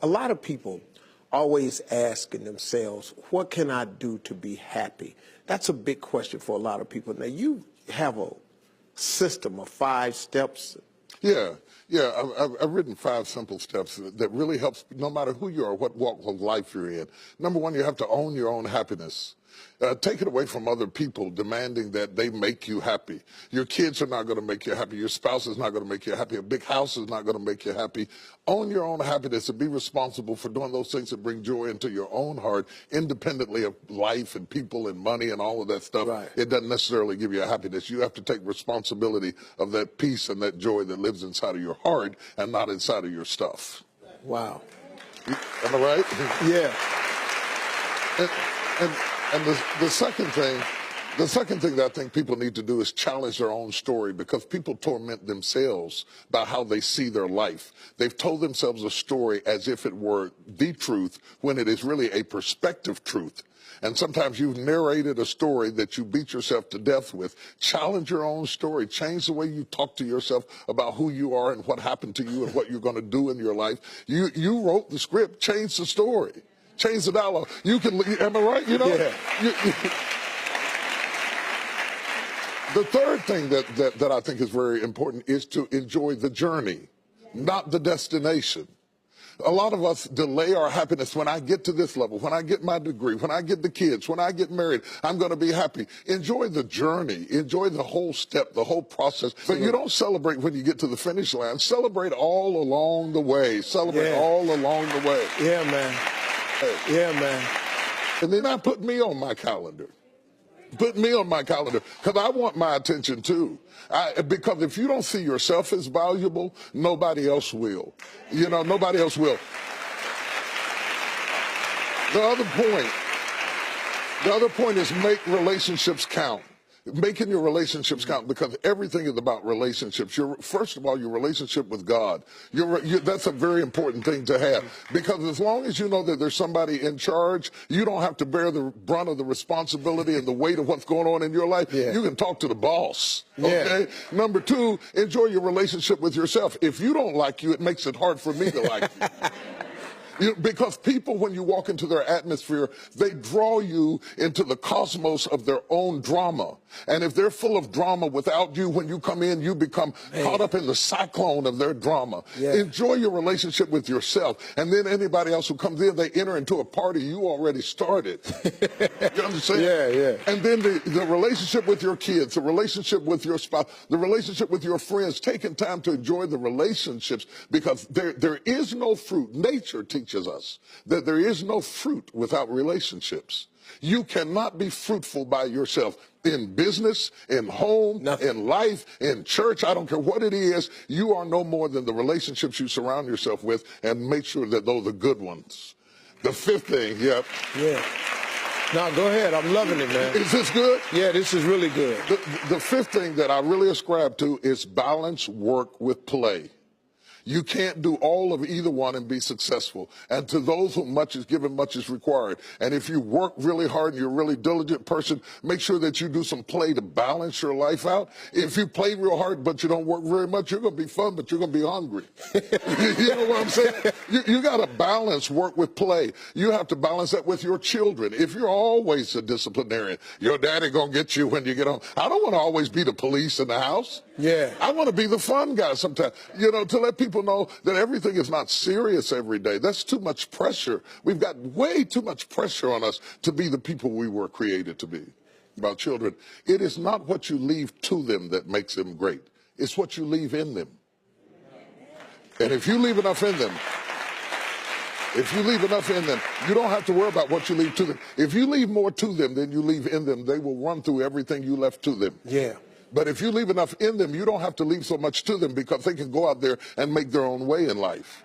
A lot of people always asking themselves, what can I do to be happy? That's a big question for a lot of people. Now, you have a system of 5 steps. Yeah. I've written 5 simple steps that really helps no matter who you are, what walk of life you're in. Number 1, you have to own your own happiness. Take it away from other people demanding that they make you happy. Your kids are not going to make you happy. Your spouse is not going to make you happy. A big house is not going to make you happy. Own your own happiness and be responsible for doing those things that bring joy into your own heart, independently of life and people and money and all of that stuff. Right. It doesn't necessarily give you a happiness. You have to take responsibility of that peace and that joy that lives inside of your heart and not inside of your stuff. Wow. Am I right? Yeah. And the second thing that I think people need to do is challenge their own story, because people torment themselves about how they see their life. They've told themselves a story as if it were the truth when it is really a perspective truth. And sometimes you've narrated a story that you beat yourself to death with. Challenge your own story. Change the way you talk to yourself about who you are and what happened to you and what you're going to do in your life. You wrote the script. Change the story. Change the dialogue. You can, am I right? You know? Yeah. The third thing that I think is very important is to enjoy the journey, not the destination. A lot of us delay our happiness. When I get to this level, when I get my degree, when I get the kids, when I get married, I'm going to be happy. Enjoy the journey. Enjoy the whole step, the whole process. But you don't celebrate when you get to the finish line. Celebrate all along the way. Celebrate all along the way. Yeah, man. Yeah, man. And then not put me on my calendar. Put me on my calendar, because I want my attention too. Because if you don't see yourself as valuable, nobody else will. You know, nobody else will. The other point is make relationships count. Making your relationships count, because everything is about relationships. First of all, your relationship with God. That's a very important thing to have, because as long as you know that there's somebody in charge, you don't have to bear the brunt of the responsibility and the weight of what's going on in your life. Yeah. You can talk to the boss. Okay. Yeah. Number 2, enjoy your relationship with yourself. If you don't like you, it makes it hard for me to like you. Because people, when you walk into their atmosphere, they draw you into the cosmos of their own drama. And if they're full of drama without you, when you come in, you become caught up in the cyclone of their drama. Yeah. Enjoy your relationship with yourself. And then anybody else who comes in, they enter into a party you already started. You understand? Yeah. And then the relationship with your kids, the relationship with your spouse, the relationship with your friends, taking time to enjoy the relationships, because there is no fruit. Nature teaches us that there is no fruit without relationships. You cannot be fruitful by yourself. In business, in home, in life, in church, I don't care what it is, you are no more than the relationships you surround yourself with, and make sure that those are good ones. The 5th thing, Yeah. No, go ahead. I'm loving it, man. Is this good? Yeah, this is really good. The 5th thing that I really ascribe to is balance work with play. You can't do all of either one and be successful. And to those whom much is given, much is required. And if you work really hard and you're a really diligent person, make sure that you do some play to balance your life out. If you play real hard but you don't work very much, you're going to be fun, but you're going to be hungry. You know what I'm saying? You got to balance work with play. You have to balance that with your children. If you're always a disciplinarian, your daddy going to get you when you get home. I don't want to always be the police in the house. Yeah. I want to be the fun guy sometimes, to let people know that everything is not serious every day. That's too much pressure. We've got way too much pressure on us to be the people we were created to be. About children, it is not what you leave to them that makes them great. It's what you leave in them. And if you leave enough in them, you don't have to worry about what you leave to them. If you leave more to them than you leave in them, they will run through everything you left to them. Yeah. But if you leave enough in them, you don't have to leave so much to them, because they can go out there and make their own way in life.